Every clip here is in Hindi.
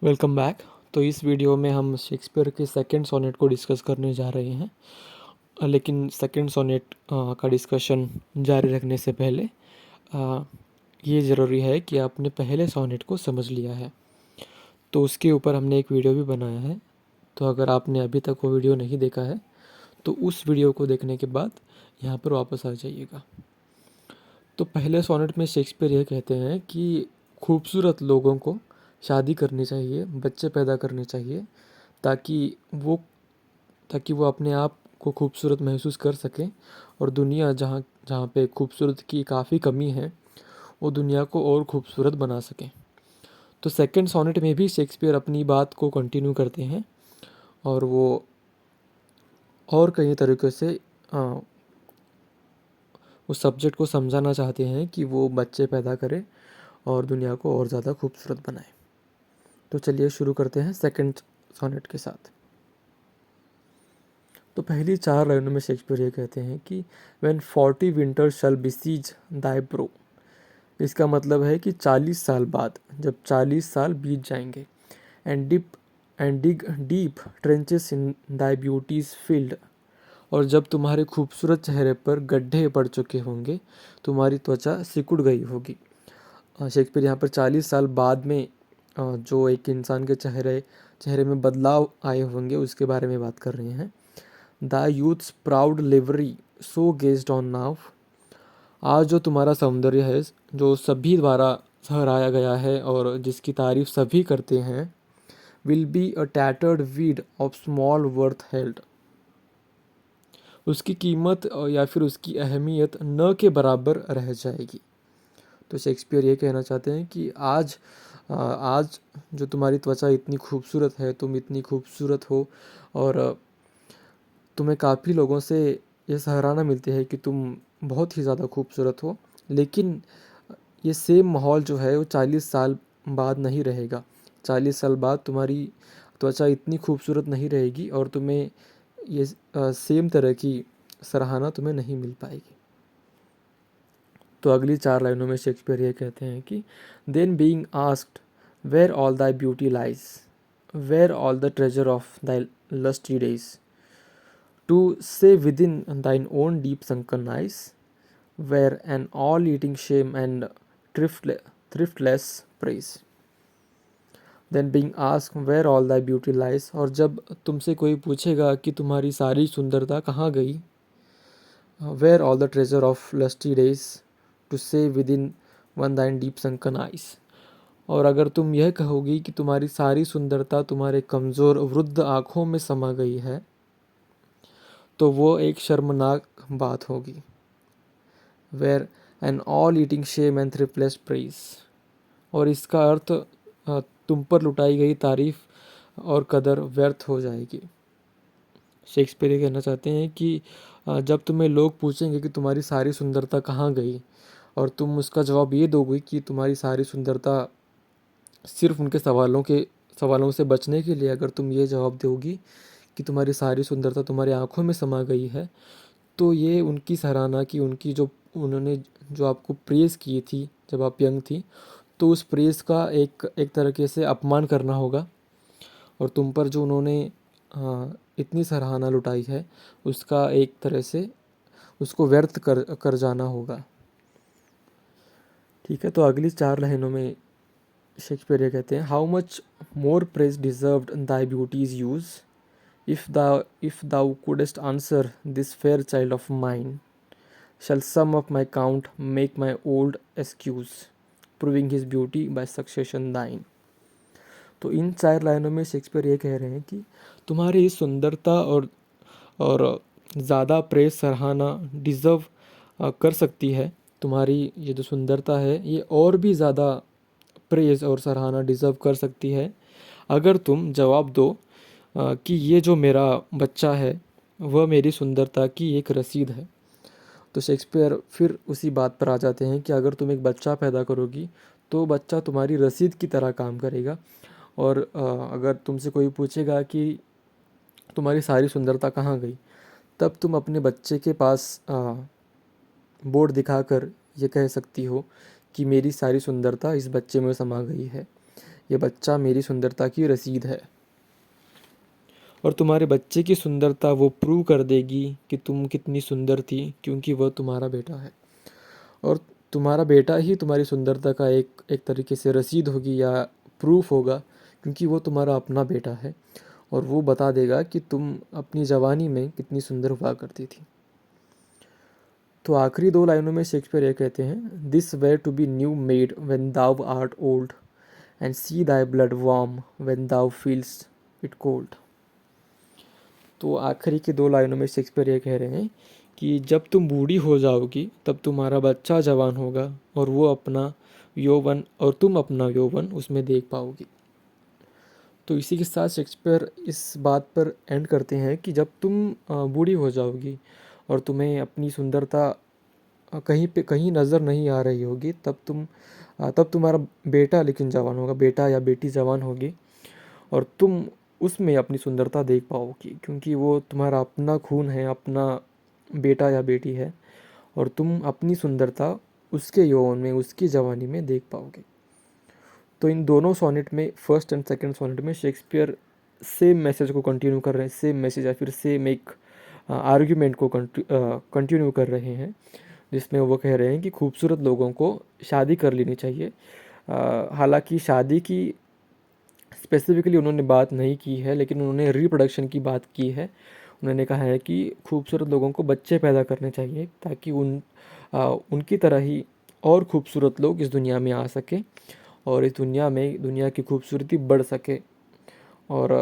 Welcome back. तो इस वीडियो में हम शेक्सपियर के सेकंड सोनेट को डिस्कस करने जा रहे हैं। लेकिन सेकंड सोनेट का डिस्कशन जारी रखने से पहले ये ज़रूरी है कि आपने पहले सोनेट को समझ लिया है। तो उसके ऊपर हमने एक वीडियो भी बनाया है। तो अगर आपने अभी तक वो वीडियो नहीं देखा है तो उस वीडियो को देखने के बाद यहाँ पर वापस आ जाइएगा। तो पहले सोनेट में शेक्सपियर यह कहते हैं कि खूबसूरत लोगों को शादी करनी चाहिए, बच्चे पैदा करने चाहिए ताकि वो ताकि वो अपने आप को खूबसूरत महसूस कर सकें और दुनिया जहाँ जहाँ पे खूबसूरत की काफ़ी कमी है वो दुनिया को और खूबसूरत बना सकें। तो सेकंड सोनेट में भी शेक्सपियर अपनी बात को कंटिन्यू करते हैं और वो और कई तरीक़े से उस सब्जेक्ट को समझाना चाहते हैं कि वो बच्चे पैदा करे और दुनिया को और ज़्यादा खूबसूरत बनाए। तो चलिए शुरू करते हैं सेकंड सोनेट के साथ। तो पहली 4 लाइनों में शेक्सपियर ये कहते हैं कि when 40 winters shall besiege thy brow. इसका मतलब है कि 40 साल बाद, जब 40 साल बीत जाएंगे, and dig deep trenches in thy beauty's field, और जब तुम्हारे खूबसूरत चेहरे पर गड्ढे पड़ चुके होंगे, तुम्हारी त्वचा सिकुड़ गई होगी। शेक्सपियर यहाँ पर 40 साल बाद में जो एक इंसान के चेहरे में बदलाव आए होंगे उसके बारे में बात कर रहे हैं। The youths proud livery so gazed on now. आज जो तुम्हारा सौंदर्य है, जो सभी द्वारा सहराया गया है और जिसकी तारीफ सभी करते हैं, will be a tattered weed of small worth held. उसकी कीमत या फिर उसकी अहमियत न के बराबर रह जाएगी। तो शेक्सपियर ये कहना चाहते हैं कि आज जो तुम्हारी त्वचा इतनी खूबसूरत है, तुम इतनी खूबसूरत हो और तुम्हें काफ़ी लोगों से ये सराहना मिलती है कि तुम बहुत ही ज़्यादा खूबसूरत हो, लेकिन ये सेम माहौल जो है वो 40 साल बाद नहीं रहेगा। 40 साल बाद तुम्हारी त्वचा इतनी खूबसूरत नहीं रहेगी और तुम्हें ये सेम तरह की सराहना तुम्हें नहीं मिल पाएगी। तो अगली 4 लाइनों में शेक्सपियर ये कहते हैं कि then being asked where all thy beauty lies, where all the treasure of thy lusty days, to say within thine own deep sunken eyes, where an all-eating shame and thriftless praise. Then being asked where all thy beauty lies, और जब तुमसे कोई पूछेगा कि तुम्हारी सारी सुंदरता कहाँ गई, where all the treasure of lusty days, to say within one thine deep sunken eyes, और अगर तुम यह कहोगी कि तुम्हारी सारी सुंदरता तुम्हारे कमज़ोर वृद्ध आँखों में समा गई है, तो वो एक शर्मनाक बात होगी। Were an all eating shame and thriftless praise, और इसका अर्थ तुम पर लुटाई गई तारीफ और कदर व्यर्थ हो जाएगी। शेक्सपियर ये कहना चाहते हैं कि जब तुम्हें लोग पूछेंगे कि तुम्हारी सारी सुंदरता कहाँ गई और तुम उसका जवाब ये दोगे कि तुम्हारी सारी सुंदरता सिर्फ उनके सवालों से बचने के लिए अगर तुम ये जवाब दोगी कि तुम्हारी सारी सुंदरता तुम्हारी आंखों में समा गई है, तो ये उनकी सराहना की, उनकी उन्होंने जो आपको प्रेज़ की थी जब आप यंग थी, तो उस प्रेज़ का एक तरीके से अपमान करना होगा और तुम पर जो उन्होंने इतनी सराहना लुटाई है उसका एक तरह से उसको व्यर्थ कर जाना होगा। ठीक है, तो अगली 4 लाइनों में शेक्सपियर ये कहते हैं, how much more praise deserved thy beauty's use, if thou couldst answer this fair child of mine, shall some of my count make my old excuse, proving his beauty by succession thine। तो इन 4 लाइनों में शेक्सपियर ये कह रहे हैं कि तुम्हारी सुंदरता और ज़्यादा प्रेज सराहना डिज़र्व कर सकती है। तुम्हारी ये जो सुंदरता है ये और भी ज़्यादा प्रेज और सराहना डिज़र्व कर सकती है अगर तुम जवाब दो कि ये जो मेरा बच्चा है वह मेरी सुंदरता की एक रसीद है। तो शेक्सपियर फिर उसी बात पर आ जाते हैं कि अगर तुम एक बच्चा पैदा करोगी तो बच्चा तुम्हारी रसीद की तरह काम करेगा, और अगर तुमसे कोई पूछेगा कि तुम्हारी सारी सुंदरता कहाँ गई, तब तुम अपने बच्चे के पास बोर्ड दिखाकर ये कह सकती हो कि मेरी सारी सुंदरता इस बच्चे में समा गई है। ये बच्चा मेरी सुंदरता की रसीद है। और तुम्हारे बच्चे की सुंदरता वो प्रूव कर देगी कि तुम कितनी सुंदर थी, क्योंकि वह तुम्हारा बेटा है। और तुम्हारा बेटा ही तुम्हारी सुंदरता का एक एक तरीके से रसीद होगी या प्रूफ होगा, क्योंकि वो तुम्हारा अपना बेटा है और वो बता देगा कि तुम अपनी जवानी में कितनी सुंदर हुआ करती थी। तो आखिरी दो लाइनों में शेक्सपियर ये कहते हैं, this were to be new made when thou art old and see thy blood warm when thou feel'st it cold. तो आखिरी की दो लाइनों में शेक्सपियर ये कह रहे हैं कि जब तुम बूढ़ी हो जाओगी तब तुम्हारा बच्चा जवान होगा और वो अपना यौवन और तुम अपना यौवन उसमें देख पाओगी। तो इसी के साथ शेक्सपियर इस बात पर एंड करते हैं कि जब तुम बूढ़ी हो जाओगी और तुम्हें अपनी सुंदरता कहीं पे कहीं नज़र नहीं आ रही होगी, तब तुम्हारा बेटा लेकिन जवान होगा, बेटा या बेटी जवान होगी और तुम उसमें अपनी सुंदरता देख पाओगी, क्योंकि वो तुम्हारा अपना खून है, अपना बेटा या बेटी है और तुम अपनी सुंदरता उसके यौवन में, उसकी जवानी में देख पाओगे। तो इन दोनों सोनेट में, फर्स्ट एंड सेकंड सोनेट में शेक्सपियर सेम मैसेज को कंटिन्यू कर रहे हैं, सेम मैसेज या फिर सेम एक आर्ग्यूमेंट को कंटिन्यू कर रहे हैं, जिसमें वो कह रहे हैं कि खूबसूरत लोगों को शादी कर लेनी चाहिए। हालांकि शादी की स्पेसिफिकली उन्होंने बात नहीं की है, लेकिन उन्होंने रिप्रोडक्शन की बात की है। उन्होंने कहा है कि खूबसूरत लोगों को बच्चे पैदा करने चाहिए ताकि उनकी तरह ही और खूबसूरत लोग इस दुनिया में आ सकें और इस दुनिया में दुनिया की खूबसूरती बढ़ सके। और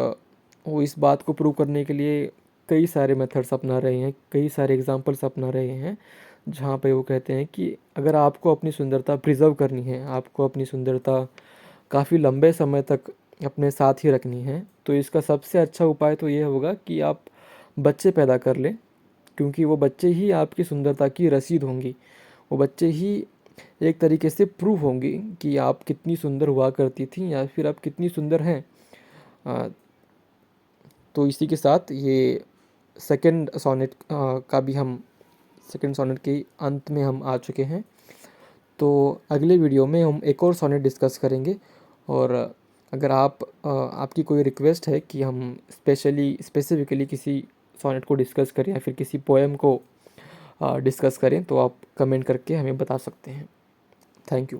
वो इस बात को प्रूव करने के लिए कई सारे मेथड्स अपना रहे हैं, कई सारे एग्जांपल्स अपना रहे हैं, जहाँ पे वो कहते हैं कि अगर आपको अपनी सुंदरता प्रिजर्व करनी है, आपको अपनी सुंदरता काफ़ी लंबे समय तक अपने साथ ही रखनी है, तो इसका सबसे अच्छा उपाय तो ये होगा कि आप बच्चे पैदा कर लें, क्योंकि वो बच्चे ही आपकी सुंदरता की रसीद होंगी। वो बच्चे ही एक तरीके से प्रूव होंगी कि आप कितनी सुंदर हुआ करती थी या फिर आप कितनी सुंदर हैं। तो इसी के साथ ये सेकंड सोनेट का भी हम सेकंड सोनेट के अंत में हम आ चुके हैं। तो अगले वीडियो में हम एक और सोनेट डिस्कस करेंगे। और अगर आपकी कोई रिक्वेस्ट है कि हम स्पेसिफिकली किसी सोनेट को डिस्कस करें या फिर किसी पोएम को डिस्कस करें, तो आप कमेंट करके हमें बता सकते हैं। Thank you.